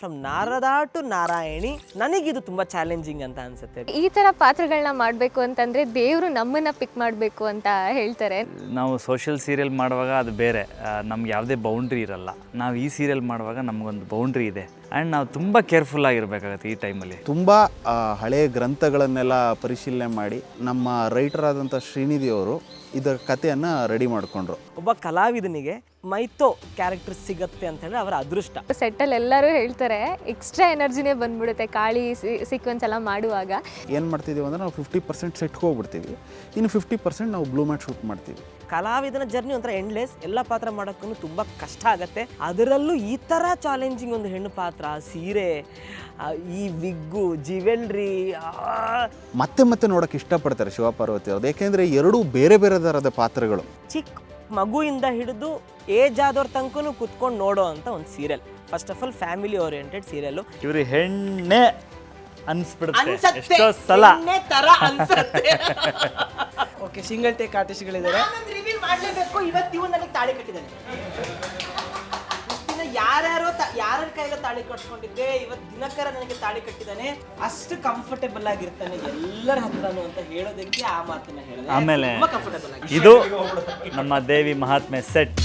From Narada to Narayani ನನಗಿದು ತುಂಬ challenging ಅಂತ ಅನ್ಸುತ್ತೆ. ಈ ಥರ ಪಾತ್ರಗಳನ್ನ ಮಾಡಬೇಕು ಅಂತಂದರೆ ದೇವರು ನಮ್ಮನ್ನು ಪಿಕ್ ಮಾಡಬೇಕು ಅಂತ ಹೇಳ್ತಾರೆ. ನಾವು ಸೋಷಿಯಲ್ ಸೀರಿಯಲ್ ಮಾಡುವಾಗ ಅದು ಬೇರೆ, ನಮ್ಗೆ ಯಾವುದೇ ಬೌಂಡ್ರಿ ಇರಲ್ಲ. ನಾವು ಈ ಸೀರಿಯಲ್ ಮಾಡುವಾಗ ನಮಗೊಂದು ಬೌಂಡ್ರಿ ಇದೆ ಆ್ಯಂಡ್ ನಾವು ತುಂಬ ಕೇರ್ಫುಲ್ ಆಗಿರಬೇಕಾಗತ್ತೆ ಈ ಟೈಮಲ್ಲಿ. ತುಂಬ ಹಳೆಯ ಗ್ರಂಥಗಳನ್ನೆಲ್ಲ ಪರಿಶೀಲನೆ ಮಾಡಿ ನಮ್ಮ ರೈಟರ್ ಆದಂಥ ಶ್ರೀನಿಧಿ ಅವರು ಇದರ ಕಥೆಯನ್ನು ರೆಡಿ ಮಾಡಿಕೊಂಡ್ರು. ಒಬ್ಬ ಕಲಾವಿದನಿಗೆ ಮೈಥೋ ಕ್ಯಾರೆಕ್ಟರ್ ಸಿಗತ್ತೆ ಅಂತ ಹೇಳಿದ್ರೆ ಅವರ ಅದೃಷ್ಟ. ಸೆಟ್ಟಲ್ಲಿ ಎಲ್ಲರೂ ಹೇಳ್ತಾರೆ ಎಕ್ಸ್ಟ್ರಾ ಎನರ್ಜಿನೇ ಬಂದ್ಬಿಡುತ್ತೆ ಕಾಳಿ ಸೀಕ್ವೆನ್ಸ್ ಎಲ್ಲ ಮಾಡುವಾಗ. ಏನು ಮಾಡ್ತಿದ್ದೀವಿ ಅಂದರೆ ನಾವು 50% ಸೆಟ್ಗೆ ಹೋಗ್ಬಿಡ್ತೀವಿ, ಇನ್ನು 50% ನಾವು ಬ್ಲೂ ಮ್ಯಾಟ್ ಶೂಟ್ ಮಾಡ್ತೀವಿ. ಕಲಾವಿದನ ಜರ್ನಿ ಒಂಥರ ಎಂಡ್ಲೆಸ್. ಎಲ್ಲ ಪಾತ್ರ ಮಾಡೋಕ್ಕೂ ತುಂಬ ಕಷ್ಟ ಆಗುತ್ತೆ. ಅದರಲ್ಲೂ ಈ ಥರ ಚಾಲೆಂಜಿಂಗ್ ಒಂದು ಹೆಣ್ಣು ಪಾತ್ರ, ಸೀರೆ, ಈ ವಿಗ್ಗು, ಜ್ಯುವೆಲ್ರಿ ಮತ್ತೆ ಮತ್ತೆ ನೋಡೋಕೆ ಇಷ್ಟಪಡ್ತಾರೆ ಶಿವಪಾರ್ವತಿ ಅವ್ರದ್ದು, ಏಕೆಂದರೆ ಎರಡೂ ಬೇರೆ ಬೇರೆ ಥರದ ಪಾತ್ರಗಳು. ಚಿಕ್ಕ ಮಗುವಿಂದ ಹಿಡಿದು ಏಜ್ ಆದವ್ರ ತನಕನೂ ಕುತ್ಕೊಂಡು ನೋಡೋ ಅಂತ ಒಂದು serial. First of all family oriented serial. ಇವ್ರು ಹೆಣ್ಣೆ ಅನ್ಸ್ಬಿಡುತ್ತೆ ಎಷ್ಟೋ ಸಲ. ಓಕೆ, ಸಿಂಗಲ್ ಟೇಕ್ ಆರ್ಟಿಸ್ಟ್ಗಳಿದ್ದಾರೆ. ರಿವೀಲ್ ಮಾಡಲೇಬೇಕು. ಇವತ್ತು ಇವು ನನಗೆ ತಾಳಿ ಕಟ್ಟಿದ್ದಾನೆ. ಯಾರ್ಯಾರೋ ಯಾರ ಕೈಲೋ ತಾಳಿ ಕಟ್ಸ್ಕೊಂಡಿದ್ದೆ, ಇವತ್ತು ದಿನಕರ ನನಗೆ ತಾಳಿ ಕಟ್ಟಿದ್ದಾನೆ. ಅಷ್ಟು ಕಂಫರ್ಟೇಬಲ್ ಆಗಿರ್ತಾನೆ ಎಲ್ಲರ ಹತ್ರನು ಅಂತ ಹೇಳೋದಕ್ಕೆ ಆ ಮಾತನ್ನ ಹೇಳಿದೆ. ಆಮೇಲೆ ಕಂಫರ್ಟೇಬಲ್ ಆಗಿ ಇದು ನಮ್ಮ ದೇವಿ ಮಹಾತ್ಮೆ ಸೆಟ್.